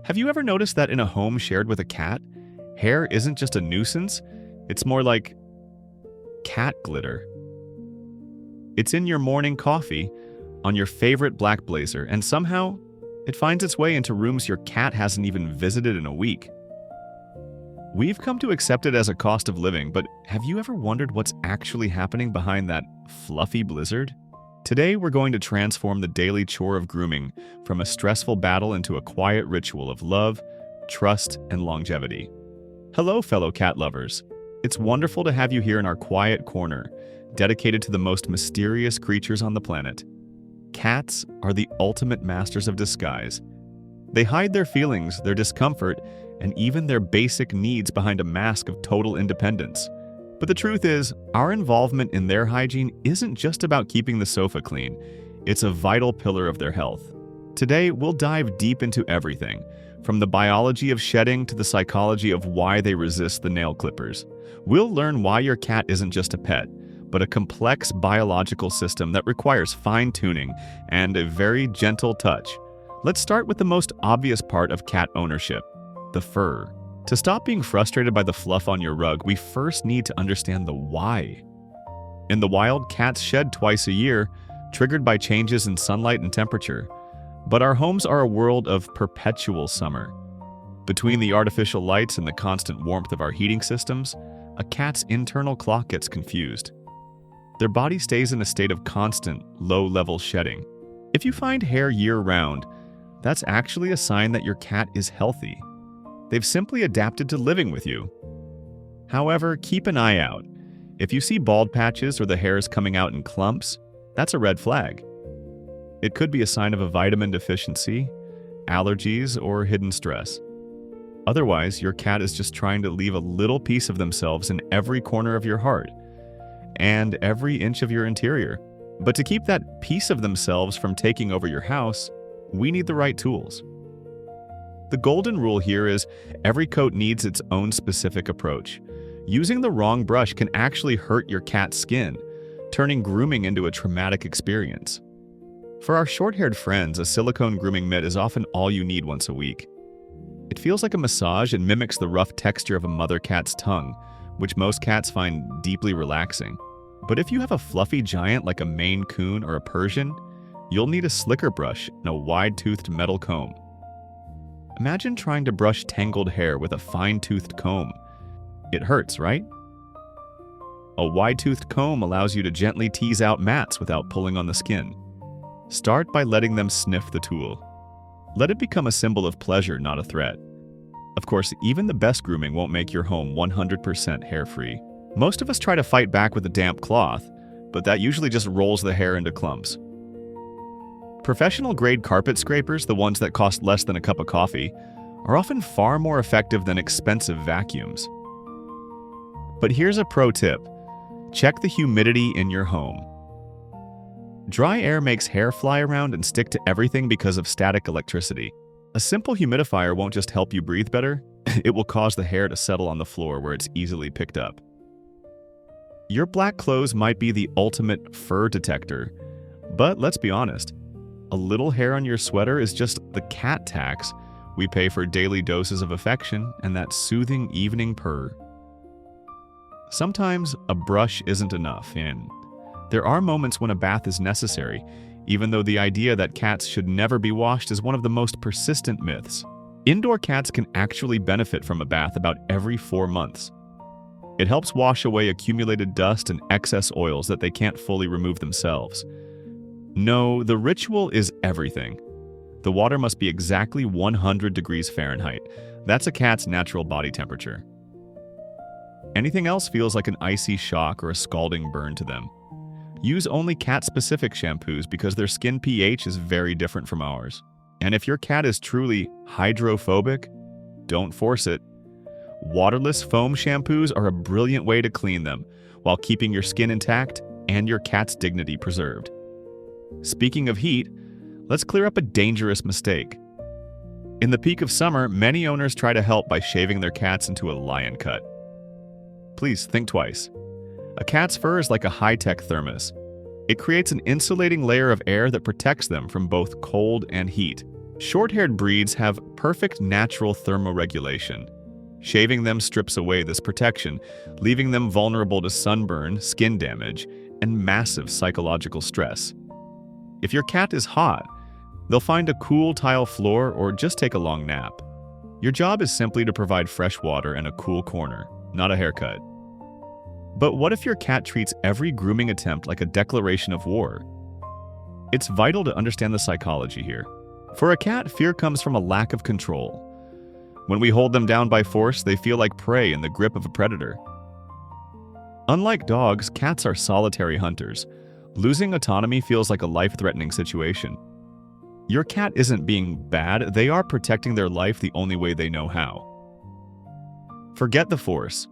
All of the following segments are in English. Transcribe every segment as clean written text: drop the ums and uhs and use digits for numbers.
Have you ever noticed that in a home shared with a cat, hair isn't just a nuisance, it's more like cat glitter? It's in your morning coffee, on your favorite black blazer, and somehow it finds its way into rooms your cat hasn't even visited in a week. We've come to accept it as a cost of living, but have you ever wondered what's actually happening behind that fluffy blizzard? Today, we're going to transform the daily chore of grooming from a stressful battle into a quiet ritual of love, trust, and longevity. Hello, fellow cat lovers. It's wonderful to have you here in our quiet corner, dedicated to the most mysterious creatures on the planet. Cats are the ultimate masters of disguise. They hide their feelings, their discomfort, and even their basic needs behind a mask of total independence. But the truth is, our involvement in their hygiene isn't just about keeping the sofa clean. It's a vital pillar of their health. Today, we'll dive deep into everything, from the biology of shedding to the psychology of why they resist the nail clippers. We'll learn why your cat isn't just a pet, but a complex biological system that requires fine-tuning and a very gentle touch. Let's start with the most obvious part of cat ownership: the fur. To stop being frustrated by the fluff on your rug, we first need to understand the why. In the wild, cats shed twice a year, triggered by changes in sunlight and temperature. But our homes are a world of perpetual summer. Between the artificial lights and the constant warmth of our heating systems, a cat's internal clock gets confused. Their body stays in a state of constant, low-level shedding. If you find hair year-round, that's actually a sign that your cat is healthy. They've simply adapted to living with you. However, keep an eye out. If you see bald patches or the hairs coming out in clumps, that's a red flag. It could be a sign of a vitamin deficiency, allergies, or hidden stress. Otherwise, your cat is just trying to leave a little piece of themselves in every corner of your heart and every inch of your interior. But to keep that piece of themselves from taking over your house, we need the right tools. The golden rule here is every coat needs its own specific approach. Using the wrong brush can actually hurt your cat's skin, turning grooming into a traumatic experience. For our short-haired friends, a silicone grooming mitt is often all you need once a week. It feels like a massage and mimics the rough texture of a mother cat's tongue, which most cats find deeply relaxing. But if you have a fluffy giant like a Maine Coon or a Persian, you'll need a slicker brush and a wide-toothed metal comb. Imagine trying to brush tangled hair with a fine-toothed comb. It hurts, right? A wide-toothed comb allows you to gently tease out mats without pulling on the skin. Start by letting them sniff the tool. Let it become a symbol of pleasure, not a threat. Of course, even the best grooming won't make your home 100% hair-free. Most of us try to fight back with a damp cloth, but that usually just rolls the hair into clumps. Professional-grade carpet scrapers, the ones that cost less than a cup of coffee, are often far more effective than expensive vacuums. But here's a pro tip. Check the humidity in your home. Dry air makes hair fly around and stick to everything because of static electricity. A simple humidifier won't just help you breathe better, it will cause the hair to settle on the floor where it's easily picked up. Your black clothes might be the ultimate fur detector, but let's be honest. A little hair on your sweater is just the cat tax we pay for daily doses of affection and that soothing evening purr. Sometimes a brush isn't enough, and there are moments when a bath is necessary, even though the idea that cats should never be washed is one of the most persistent myths. Indoor cats can actually benefit from a bath about every 4 months. It helps wash away accumulated dust and excess oils that they can't fully remove themselves. No, the ritual is everything. The water must be exactly 100 degrees Fahrenheit. That's a cat's natural body temperature. Anything else feels like an icy shock or a scalding burn to them. Use only cat-specific shampoos because their skin pH is very different from ours. And if your cat is truly hydrophobic, don't force it. Waterless foam shampoos are a brilliant way to clean them while keeping your skin intact and your cat's dignity preserved. Speaking of heat, let's clear up a dangerous mistake. In the peak of summer, many owners try to help by shaving their cats into a lion cut. Please think twice. A cat's fur is like a high-tech thermos. It creates an insulating layer of air that protects them from both cold and heat. Short-haired breeds have perfect natural thermoregulation. Shaving them strips away this protection, leaving them vulnerable to sunburn, skin damage, and massive psychological stress. If your cat is hot, they'll find a cool tile floor or just take a long nap. Your job is simply to provide fresh water and a cool corner, not a haircut. But what if your cat treats every grooming attempt like a declaration of war? It's vital to understand the psychology here. For a cat, fear comes from a lack of control. When we hold them down by force, they feel like prey in the grip of a predator. Unlike dogs, cats are solitary hunters. Losing autonomy feels like a life-threatening situation. Your cat isn't being bad, they are protecting their life the only way they know how. Forget the force.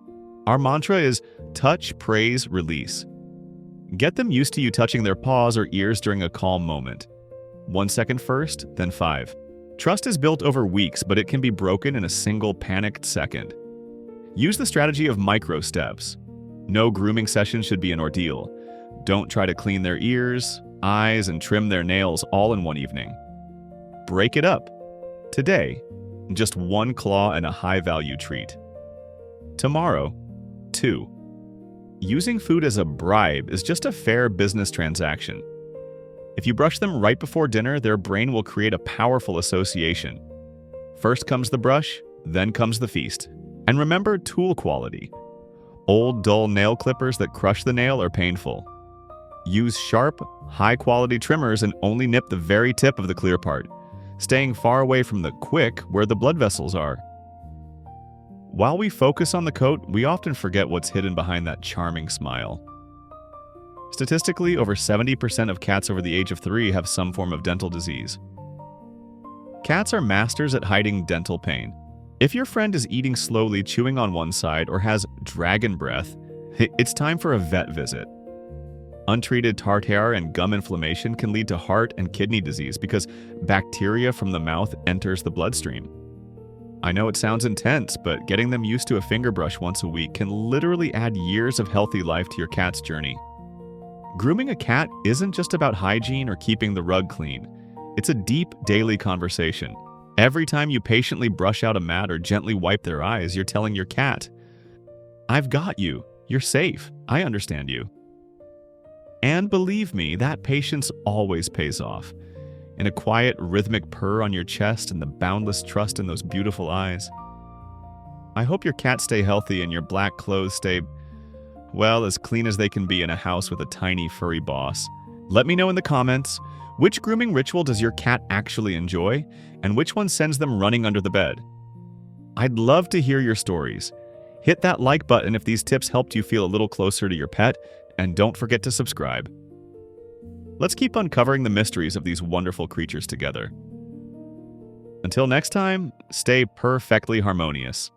Our mantra is touch, praise, release. Get them used to you touching their paws or ears during a calm moment. 1 second first, then 5. Trust is built over weeks, but it can be broken in a single panicked second. Use the strategy of micro steps. No grooming session should be an ordeal. Don't try to clean their ears, eyes, and trim their nails all in one evening. Break it up. Today, just 1 claw and a high-value treat. Tomorrow, 2. Using food as a bribe is just a fair business transaction. If you brush them right before dinner, their brain will create a powerful association. First comes the brush, then comes the feast. And remember tool quality. Old, dull nail clippers that crush the nail are painful. Use sharp, high-quality trimmers and only nip the very tip of the clear part, staying far away from the quick where the blood vessels are. While we focus on the coat, we often forget what's hidden behind that charming smile. Statistically, over 70% of cats over the age of 3 have some form of dental disease. Cats are masters at hiding dental pain. If your friend is eating slowly, chewing on one side, or has dragon breath, it's time for a vet visit. Untreated tartare and gum inflammation can lead to heart and kidney disease because bacteria from the mouth enters the bloodstream. I know it sounds intense, but getting them used to a finger brush once a week can literally add years of healthy life to your cat's journey. Grooming a cat isn't just about hygiene or keeping the rug clean. It's a deep, daily conversation. Every time you patiently brush out a mat or gently wipe their eyes, you're telling your cat, "I've got you. You're safe. I understand you." And believe me, that patience always pays off. In a quiet, rhythmic purr on your chest and the boundless trust in those beautiful eyes. I hope your cats stay healthy and your black clothes stay, well, as clean as they can be in a house with a tiny furry boss. Let me know in the comments, which grooming ritual does your cat actually enjoy, and which one sends them running under the bed? I'd love to hear your stories. Hit that like button if these tips helped you feel a little closer to your pet, and don't forget to subscribe. Let's keep uncovering the mysteries of these wonderful creatures together. Until next time, stay perfectly harmonious.